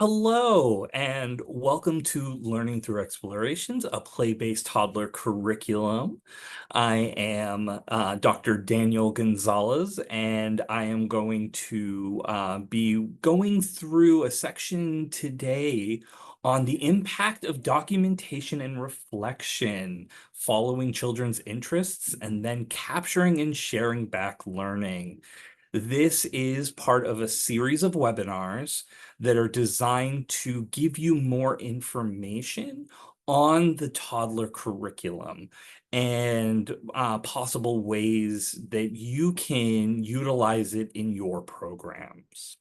Hello, and welcome to Learning Through Explorations, a play-based toddler curriculum. I am Dr. Daniel Gonzalez, and I am going to be going through a section today on the impact of documentation and reflection, following children's interests, and then capturing and sharing back learning. This is part of a series of webinars that are designed to give you more information on the toddler curriculum and possible ways that you can utilize it in your programs.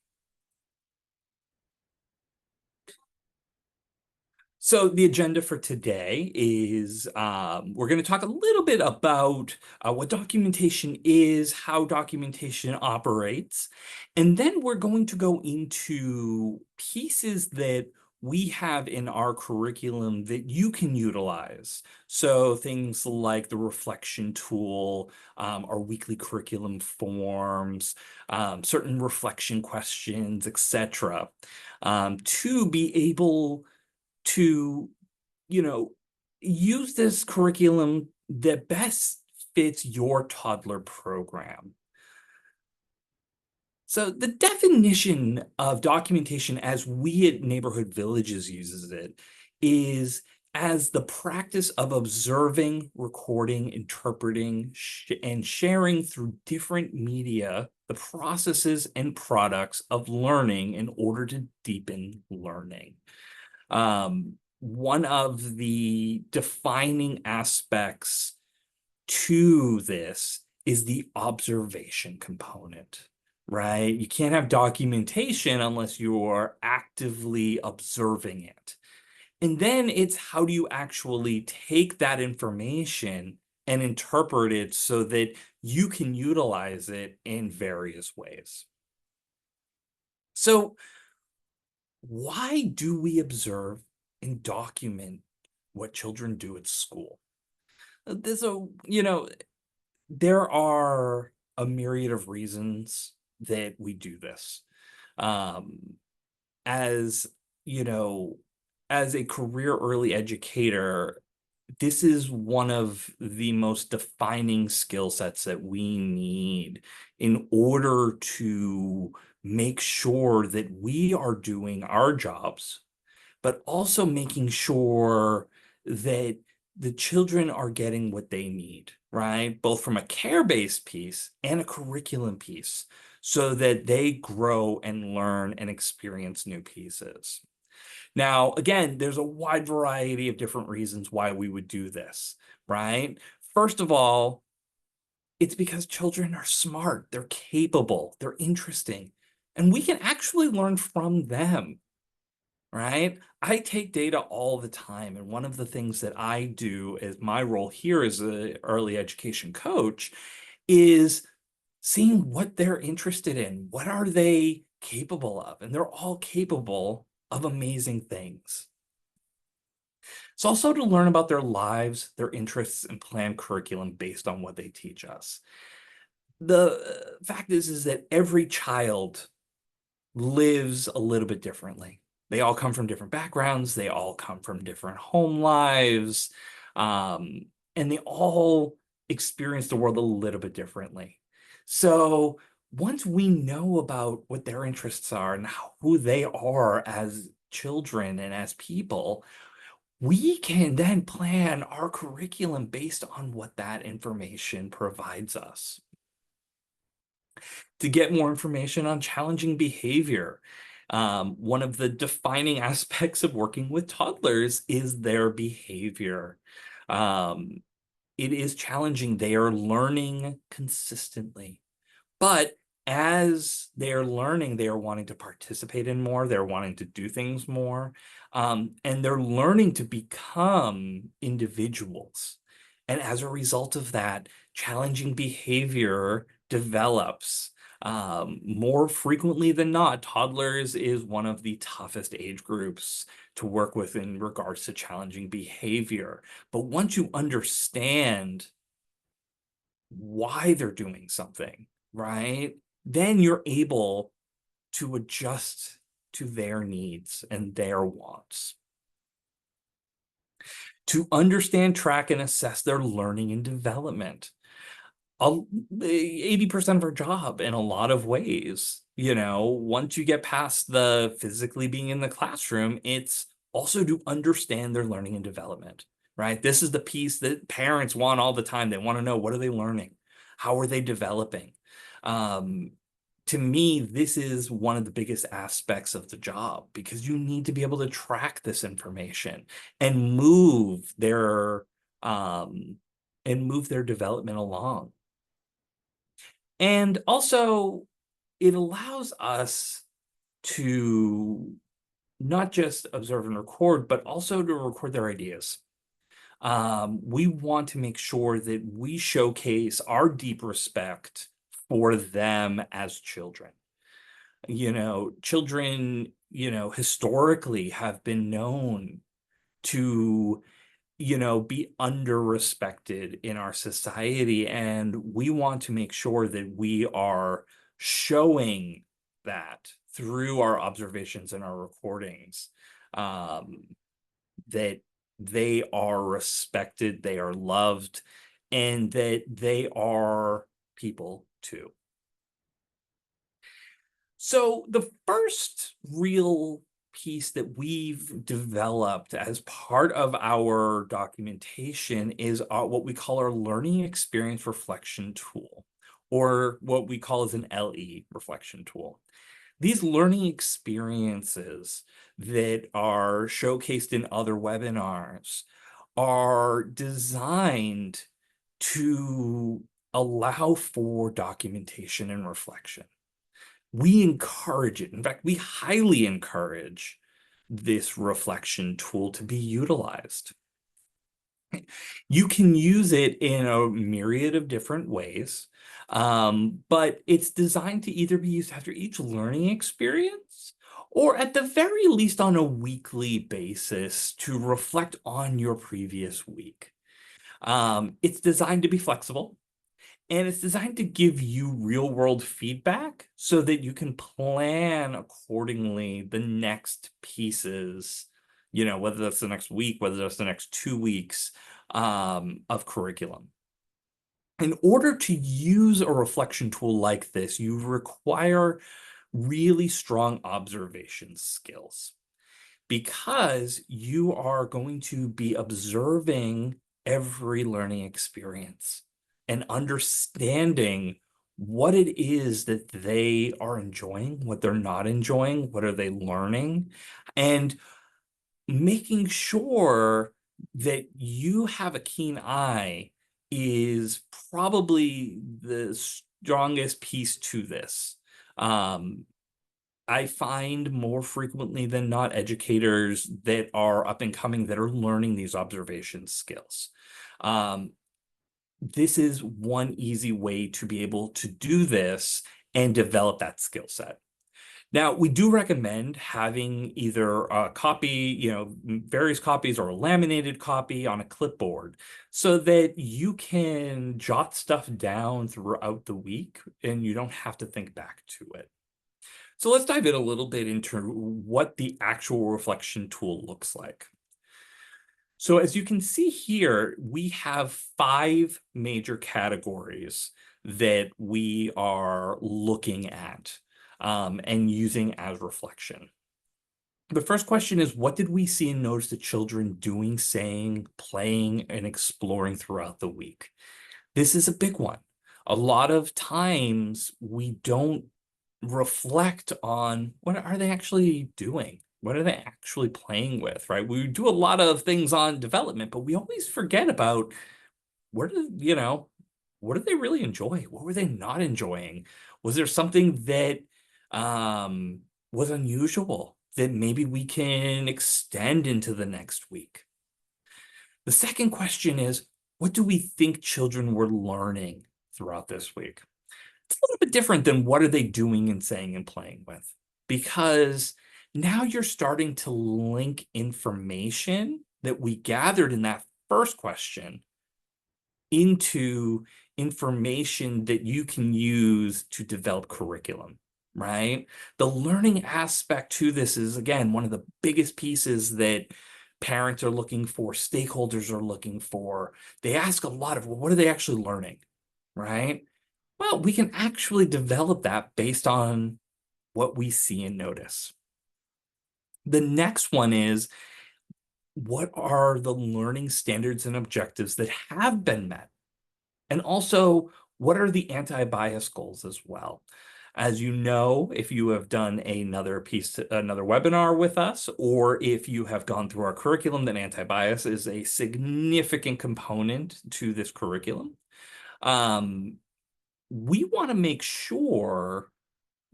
So the agenda for today is we're going to talk a little bit about what documentation is, how documentation operates, and then we're going to go into pieces that we have in our curriculum that you can utilize. So things like the reflection tool, our weekly curriculum forms, certain reflection questions, etc., to be able to, use this curriculum that best fits your toddler program. So the definition of documentation as we at Neighborhood Villages uses it is as the practice of observing, recording, interpreting, and sharing through different media the processes and products of learning in order to deepen learning. One of the defining aspects to this is the observation component, right? You can't have documentation unless you're actively observing it. And then it's how do you actually take that information and interpret it so that you can utilize it in various ways. So why do we observe and document what children do at school? There are a myriad of reasons that we do this. Um, as, you know, as a career early educator, this is one of the most defining skill sets that we need in order to make sure that we are doing our jobs, but also making sure that the children are getting what they need, right? Both from a care-based piece and a curriculum piece, so that they grow and learn and experience new pieces. Now, again, there's a wide variety of different reasons why we would do this, right? First of all, it's because children are smart, they're capable, they're interesting, and we can actually learn from them, right? I take data all the time, and one of the things that I do as my role here as an early education coach is seeing what they're interested in. What are they capable of? And they're all capable of amazing things. It's also to learn about their lives, their interests, and plan curriculum based on what they teach us. The fact is that every child lives a little bit differently. They all come from different backgrounds. They all come from different home lives. And they all experience the world a little bit differently. So once we know about what their interests are and who they are as children and as people, we can then plan our curriculum based on what that information provides us. To get more information on challenging behavior, one of the defining aspects of working with toddlers is their behavior. It is challenging. They are learning consistently. But as they're learning, they are wanting to participate in more, they're wanting to do things more, and they're learning to become individuals. And as a result of that, challenging behavior develops. More frequently than not, toddlers is one of the toughest age groups to work with in regards to challenging behavior. But once you understand why they're doing something, right? Then you're able to adjust to their needs and their wants, to understand, track, and assess their learning and development. 80% of our job in a lot of ways. Once you get past the physically being in the classroom, it's also to understand their learning and development, right? This is the piece that parents want all the time. They want to know, what are they learning? How are they developing? Um, to me, this is one of the biggest aspects of the job, because you need to be able to track this information and um, move their development along. And also, it allows us to not just observe and record, but also to record their ideas. We want to make sure that we showcase our deep respect for them as children. Children, historically have been known to be under-respected in our society. And we want to make sure that we are showing that through our observations and our recordings, um, that they are respected, they are loved, and that they are people too. So the first real piece that we've developed as part of our documentation is what we call our learning experience reflection tool, or what we call as an LE reflection tool. These learning experiences that are showcased in other webinars are designed to allow for documentation and reflection. We encourage it. In fact, we highly encourage this reflection tool to be utilized. You can use it in a myriad of different ways, but it's designed to either be used after each learning experience, or at the very least on a weekly basis to reflect on your previous week. It's designed to be flexible. And it's designed to give you real world feedback so that you can plan accordingly the next pieces, whether that's the next week, whether that's the next 2 weeks of curriculum. In order to use a reflection tool like this, you require really strong observation skills, because you are going to be observing every learning experience and understanding what it is that they are enjoying, what they're not enjoying, what are they learning, and making sure that you have a keen eye is probably the strongest piece to this. I find more frequently than not educators that are up and coming that are learning these observation skills. This is one easy way to be able to do this and develop that skill set. Now, we do recommend having either a copy, various copies, or a laminated copy on a clipboard, so that you can jot stuff down throughout the week and you don't have to think back to it. So let's dive in a little bit into what the actual reflection tool looks like. So as you can see here, we have 5 major categories that we are looking at and using as reflection. The first question is, what did we see and notice the children doing, saying, playing, and exploring throughout the week? This is a big one. A lot of times we don't reflect on what are they actually doing? What are they actually playing with, right? We do a lot of things on development, but we always forget about what did they really enjoy? What were they not enjoying? Was there something that was unusual that maybe we can extend into the next week? The second question is, what do we think children were learning throughout this week? It's a little bit different than what are they doing and saying and playing with, because now you're starting to link information that we gathered in that first question into information that you can use to develop curriculum. right? The learning aspect to this is, again, one of the biggest pieces that parents are looking for, stakeholders are looking for. They ask a lot of, well, what are they actually learning, right? Well, we can actually develop that based on what we see and notice. The next one is, what are the learning standards and objectives that have been met? And also, what are the anti-bias goals as well? As you know, if you have done another webinar with us, or if you have gone through our curriculum, then anti-bias is a significant component to this curriculum. Um, we want to make sure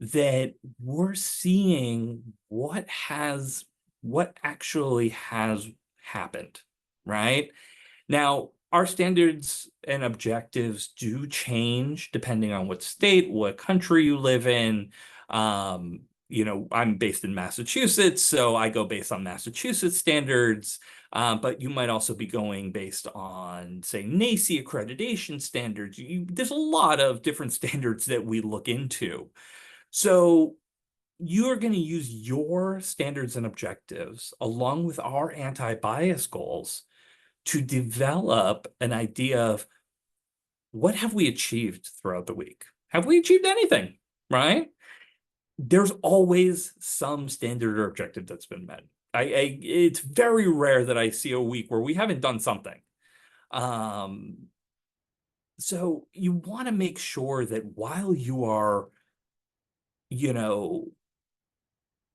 that we're seeing what actually has happened, right? Now, our standards and objectives do change depending on what state, what country you live in. I'm based in Massachusetts, so I go based on Massachusetts standards. But you might also be going based on, say, NACE accreditation standards. There's a lot of different standards that we look into. So you are going to use your standards and objectives along with our anti-bias goals to develop an idea of, what have we achieved throughout the week? Have we achieved anything, right? There's always some standard or objective that's been met. It's very rare that I see a week where we haven't done something. So you want to make sure that while you are, you know,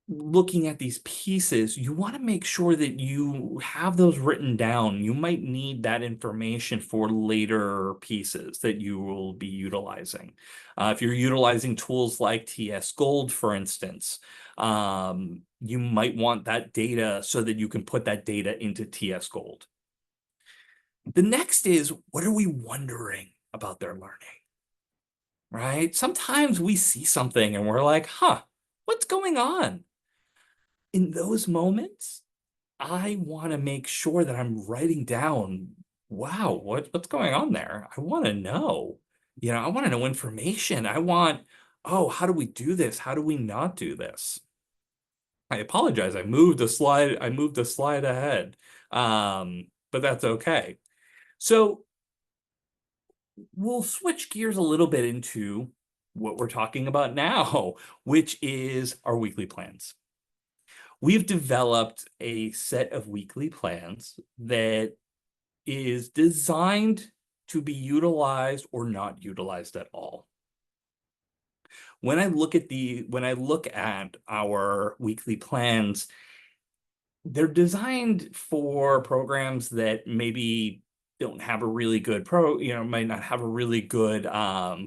looking at these pieces, you want to make sure that you have those written down. You might need that information for later pieces that you will be utilizing. If you're utilizing tools like TS Gold, for instance, you might want that data so that you can put that data into TS Gold. The next is, what are we wondering about their learning, right? Sometimes we see something and we're like, huh, what's going on? In those moments, I want to make sure that I'm writing down, wow, what's going on there? I want to know. I want to know information. Oh, how do we do this? How do we not do this? I apologize. I moved the slide ahead. But that's okay. So we'll switch gears a little bit into what we're talking about now, which is our weekly plans. We've developed a set of weekly plans that is designed to be utilized or not utilized at all. When I look at our weekly plans, they're designed for programs that maybe don't have a really good might not have a really good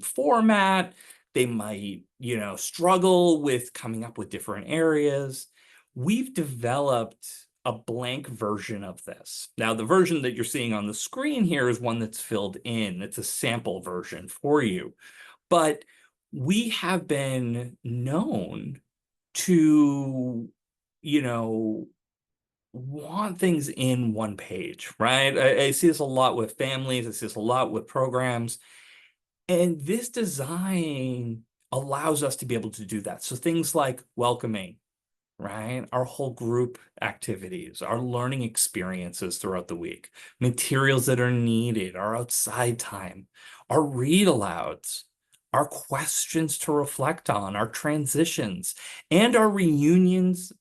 format. They might, struggle with coming up with different areas. We've developed a blank version of this. Now, the version that you're seeing on the screen here is one that's filled in. It's a sample version for you. But we have been known to, you know, want things in one page, right? I see this a lot with families. I see this a lot with programs. And this design allows us to be able to do that. So things like welcoming, right? Our whole group activities, our learning experiences throughout the week, materials that are needed, our outside time, our read alouds, our questions to reflect on, our transitions, and our reunions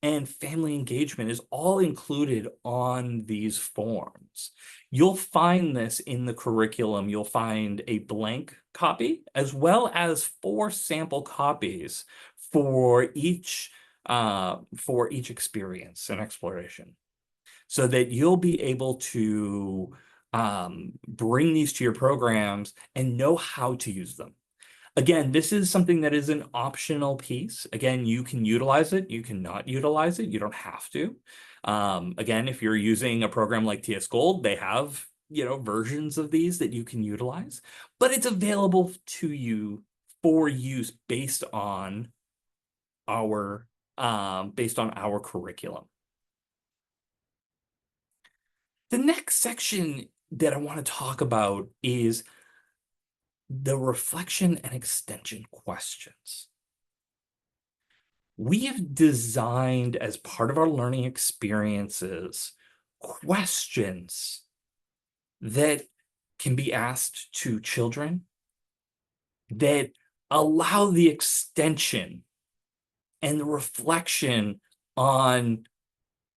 and family engagement is all included on these forms. You'll find this in the curriculum. You'll find a blank copy as well as 4 sample copies for each experience and exploration, so that you'll be able to bring these to your programs and know how to use them. Again, this is something that is an optional piece. Again, you can utilize it, you cannot utilize it, you don't have to. Again, if you're using a program like TS Gold, they have, versions of these that you can utilize, but it's available to you for use our based on our curriculum. The next section that I want to talk about is the reflection and extension questions. We have designed as part of our learning experiences questions that can be asked to children that allow the extension and the reflection on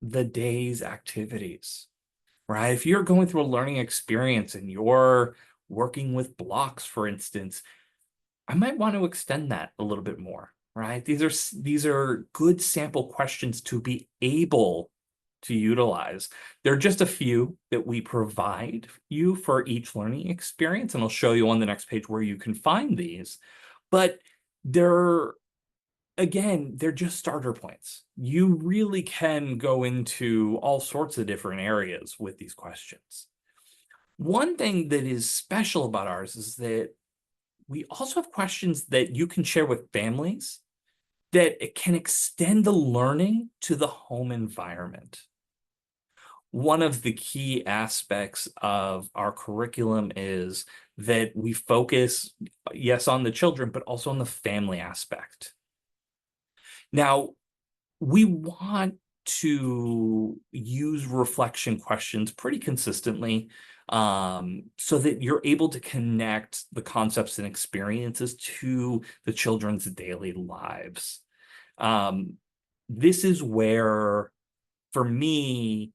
the day's activities, right? If you're going through a learning experience and you're working with blocks, for instance, I might want to extend that a little bit more, right? These are good sample questions to be able to utilize. There are just a few that we provide you for each learning experience, and I'll show you on the next page where you can find these. But they're, again, they're just starter points. You really can go into all sorts of different areas with these questions. One thing that is special about ours is that we also have questions that you can share with families that it can extend the learning to the home environment. One of the key aspects of our curriculum is that we focus, yes, on the children, but also on the family aspect. Now, we want to use reflection questions pretty consistently, so that you're able to connect the concepts and experiences to the children's daily lives. Um, this is where, for me,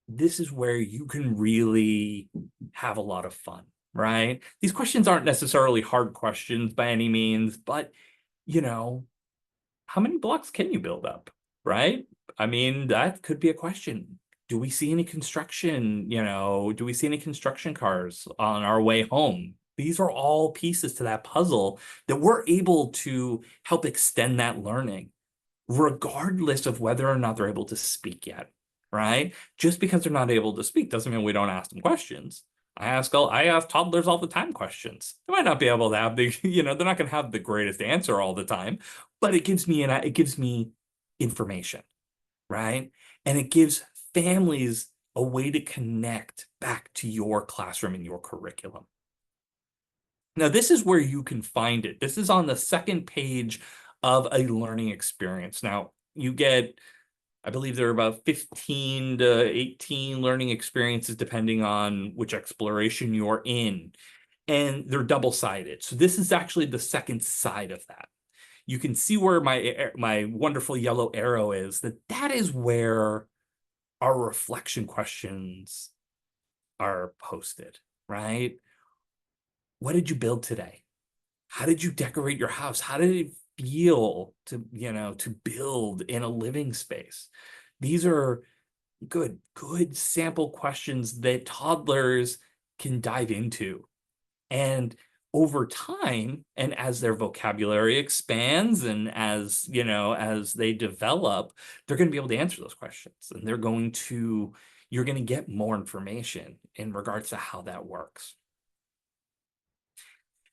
this is where you can really have a lot of fun, right? These questions aren't necessarily hard questions by any means, but you know, how many blocks can you build up, right? I mean, that could be a question. Do we see any construction, do we see any construction cars on our way home? These are all pieces to that puzzle that we're able to help extend that learning, regardless of whether or not they're able to speak yet, right? Just because they're not able to speak doesn't mean we don't ask them questions. I ask toddlers all the time questions. They might not be able to have the, they're not going to have the greatest answer all the time, but it gives me information, right? And it gives families a way to connect back to your classroom and your curriculum. Now, this is where you can find it. This is on the second page of a learning experience. Now, you get, I believe there are about 15 to 18 learning experiences depending on which exploration you're in, and they're double-sided. So this is actually the second side of that. You can see where my wonderful yellow arrow is, that is where our reflection questions are posted, right? What did you build today? How did you decorate your house? How did it feel to build in a living space? These are good sample questions that toddlers can dive into. And over time, and as their vocabulary expands and as they develop, they're going to be able to answer those questions. And you're going to get more information in regards to how that works.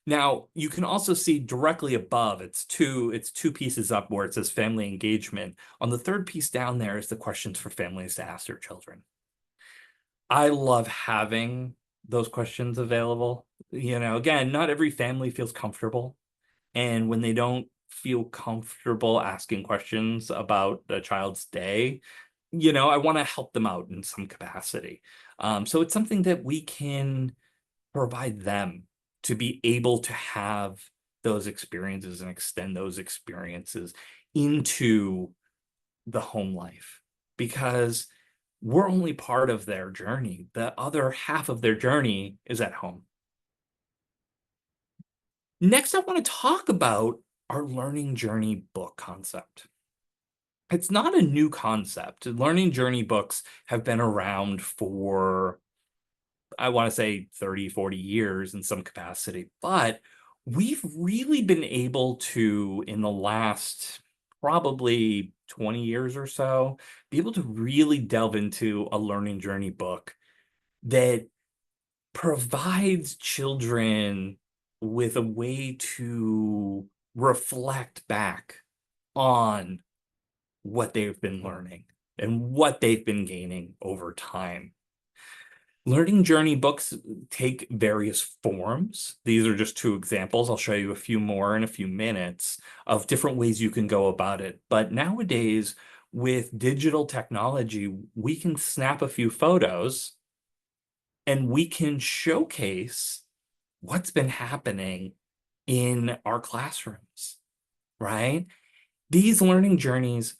Now, you can also see directly above, it's two pieces up where it says family engagement. On the third piece down there is the questions for families to ask their children. I love having those questions available. Again, not every family feels comfortable. And when they don't feel comfortable asking questions about a child's day, I want to help them out in some capacity. So it's something that we can provide them to be able to have those experiences and extend those experiences into the home life, because we're only part of their journey. The other half of their journey is at home. Next, I want to talk about our learning journey book concept. It's not a new concept. Learning journey books have been around for, I want to say 30, 40 years in some capacity, but we've really been able to, in the last probably 20 years or so, be able to really delve into a learning journey book that provides children with a way to reflect back on what they've been learning and what they've been gaining over time. Learning journey books take various forms. These are just two examples. I'll show you a few more in a few minutes of different ways you can go about it. But nowadays, with digital technology, we can snap a few photos and we can showcase what's been happening in our classrooms, right? These learning journeys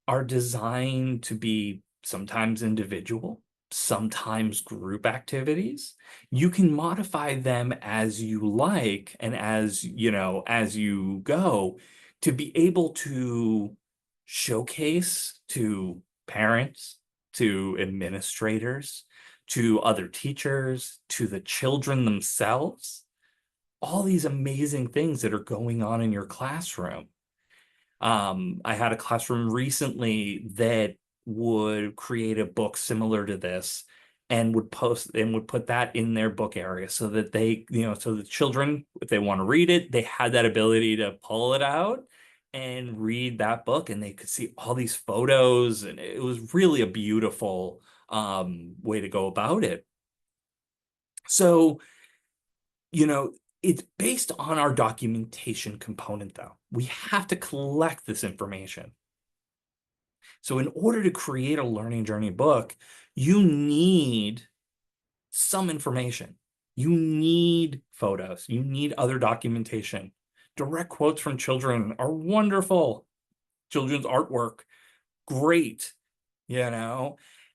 are designed to be sometimes individual, sometimes group activities. You can modify them as you like and as, as you go to be able to showcase to parents, to administrators, to other teachers, to the children themselves, all these amazing things that are going on in your classroom. I had a classroom recently that would create a book similar to this and would post and would put that in their book area so that so the children, if they want to read it, they had that ability to pull it out and read that book and they could see all these photos and it was really a beautiful way to go about it. So, you know, it's based on our documentation component, though. We have to collect this information. So, in order to create a learning journey book, you need some information. You need photos. You need other documentation. Direct quotes from children are wonderful. Children's artwork, great,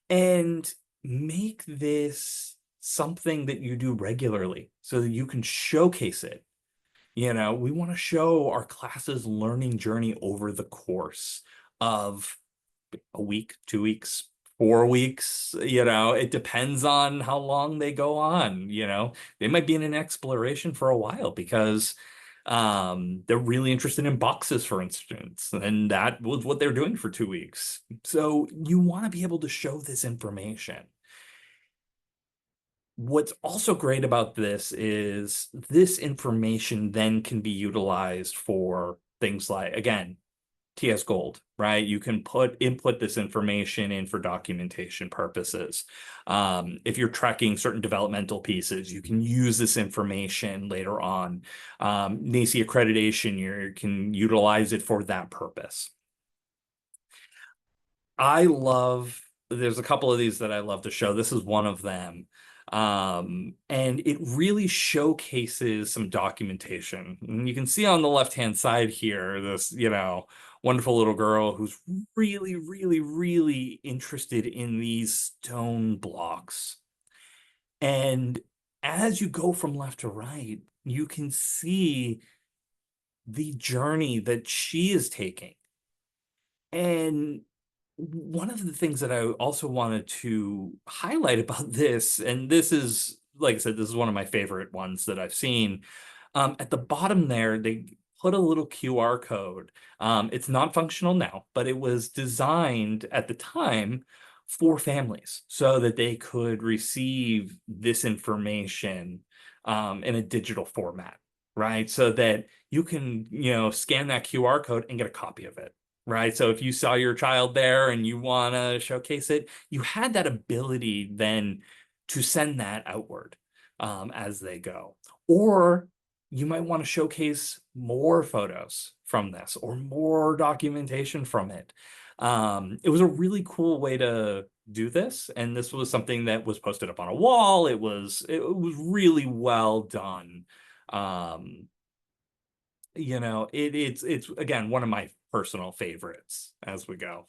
and make this something that you do regularly so that you can showcase it. We want to show our classes learning journey over the course of a week, 2 weeks, 4 weeks. It depends on how long they go on. They might be in an exploration for a while because they're really interested in boxes, for instance, and that was what they're doing for 2 weeks. So you want to be able to show this information. What's also great about this is this information then can be utilized for things like, again, TS Gold, right? You can input this information in for documentation purposes. If you're tracking certain developmental pieces, you can use this information later on. NACE accreditation, you can utilize it for that purpose. There's a couple of these that I love to show. This is one of them. And it really showcases some documentation. And you can see on the left-hand side here, this, wonderful little girl who's really, really, really interested in these stone blocks. And as you go from left to right, you can see the journey that she is taking. And one of the things that I also wanted to highlight about this, and this is, like I said, this is one of my favorite ones that I've seen. At the bottom there, they put a little QR code. It's not functional now, but it was designed at the time for families so that they could receive this information in a digital format, right? So that you can, scan that QR code and get a copy of it. Right. So if you saw your child there and you want to showcase it, you had that ability then to send that outward as they go. Or you might want to showcase more photos from this or more documentation from it. It was a really cool way to do this. And this was something that was posted up on a wall. It was really well done. It's again one of my personal favorites as we go.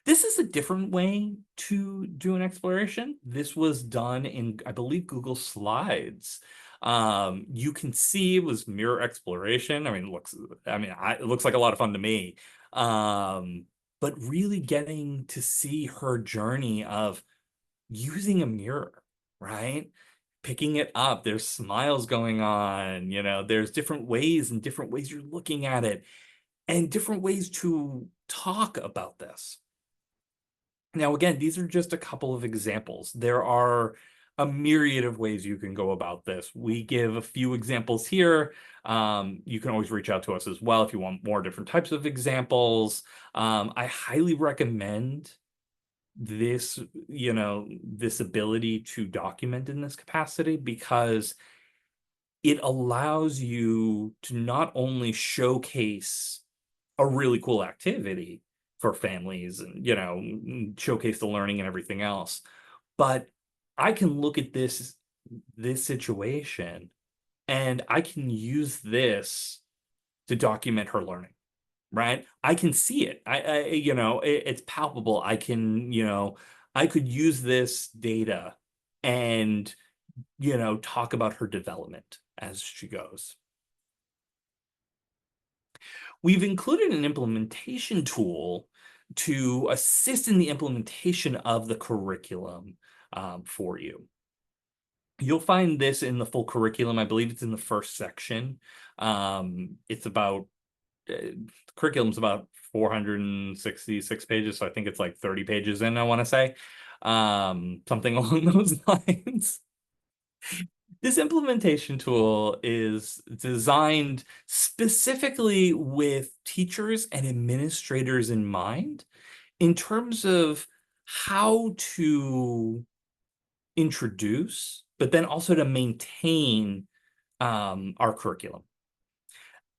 This is a different way to do an exploration. This was done in, I believe, Google Slides. You can see it was mirror exploration. It looks like a lot of fun to me. But really getting to see her journey of using a mirror, right? Picking it up, there's smiles going on, there's different ways and different ways you're looking at it and different ways to talk about this. Now, again, these are just a couple of examples. There are a myriad of ways you can go about this. We give a few examples here. You can always reach out to us as well if you want more different types of examples. I highly recommend this, this ability to document in this capacity because it allows you to not only showcase a really cool activity for families and, showcase the learning and everything else, but I can look at this situation and I can use this to document her learning, right? I can see it. It's palpable. I could use this data and, talk about her development as she goes. We've included an implementation tool to assist in the implementation of the curriculum for you. You'll find this in the full curriculum. I believe it's in the first section. It's about curriculum's about 466 pages, so I think it's like 30 pages in, I want to say. Something along those lines. This implementation tool is designed specifically with teachers and administrators in mind in terms of how to introduce, but then also to maintain our curriculum.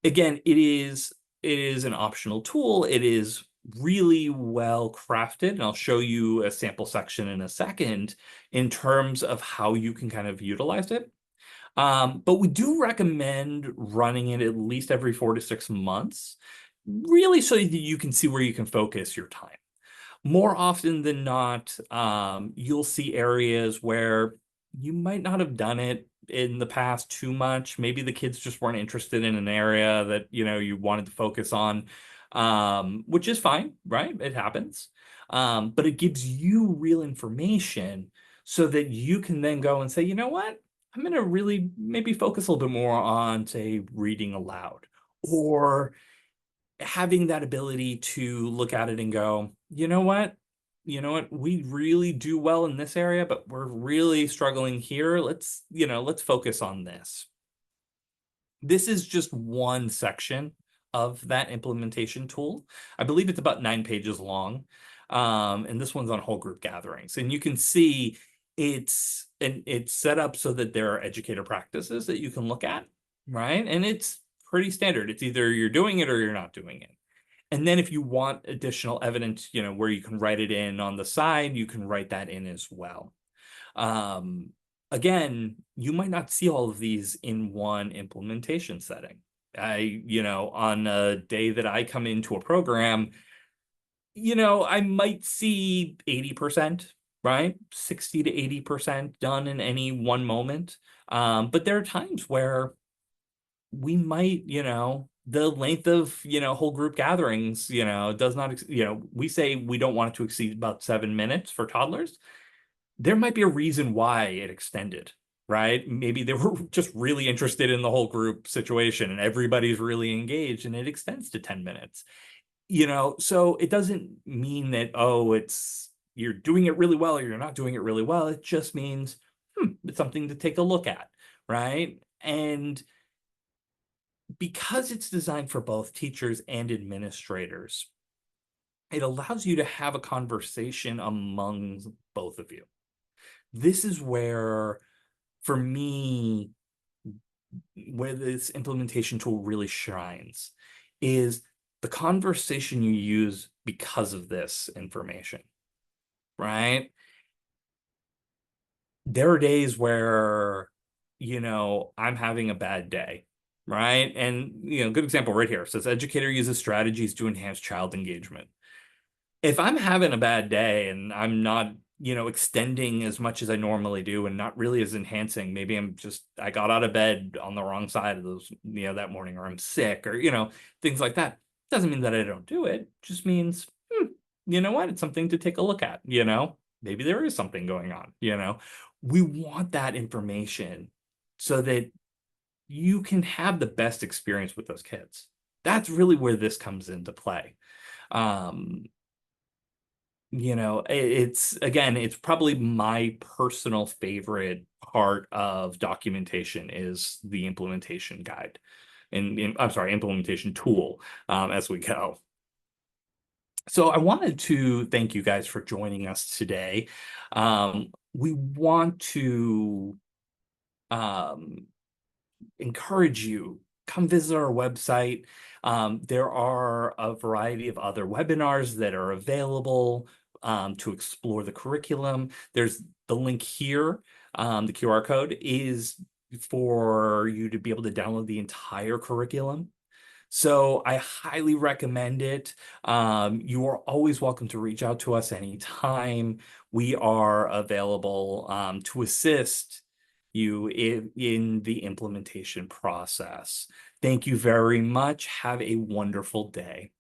Again, it is an optional tool. It is really well crafted, and I'll show you a sample section in a second in terms of how you can kind of utilize it. But we do recommend running it at least every 4 to 6 months, really so that you can see where you can focus your time. More often than not, you'll see areas where you might not have done it in the past too much. Maybe the kids just weren't interested in an area that, you wanted to focus on, which is fine, right? It happens. But it gives you real information so that you can then go and say, you know what? I'm going to really maybe focus a little bit more on, say, reading aloud, or having that ability to look at it and go, we really do well in this area, but we're really struggling here. Let's focus on this. This is just one section of that implementation tool. I believe it's about 9 pages long. And this one's on whole group gatherings. And you can see it's set up so that there are educator practices that you can look at, right? And it's pretty standard. It's either you're doing it or you're not doing it. And then if you want additional evidence, where you can write it in on the side, you can write that in as well. Again, you might not see all of these in one implementation setting. On a day that I come into a program, I might see 80%, right? 60 to 80% done in any one moment. But there are times where we might, the length of, whole group gatherings, does not, we say we don't want it to exceed about 7 minutes for toddlers. There might be a reason why it extended, right? Maybe they were just really interested in the whole group situation and everybody's really engaged and it extends to 10 minutes. So it doesn't mean that, oh, you're doing it really well or you're not doing it really well. It just means it's something to take a look at, right? And because it's designed for both teachers and administrators, it allows you to have a conversation among both of you. This is where, for me, where this implementation tool really shines is the conversation you use because of this information, right? There are days where, I'm having a bad day, right? And, good example right here. It says educator uses strategies to enhance child engagement. If I'm having a bad day and I'm not, extending as much as I normally do and not really as enhancing, maybe I got out of bed on the wrong side of those, that morning, or I'm sick, or, things like that. Doesn't mean that I don't do it. Just means, you know what? It's something to take a look at, maybe there is something going on, we want that information so that you can have the best experience with those kids. That's really where this comes into play. Um, it's probably my personal favorite part of documentation is the implementation guide and I'm sorry, implementation tool as we go. So I wanted to thank you guys for joining us today. We want to um, encourage you, come visit our website. There are a variety of other webinars that are available to explore the curriculum. There's the link here. The QR code is for you to be able to download the entire curriculum. So I highly recommend it. You are always welcome to reach out to us anytime. We are available to assist you in the implementation process. Thank you very much. Have a wonderful day.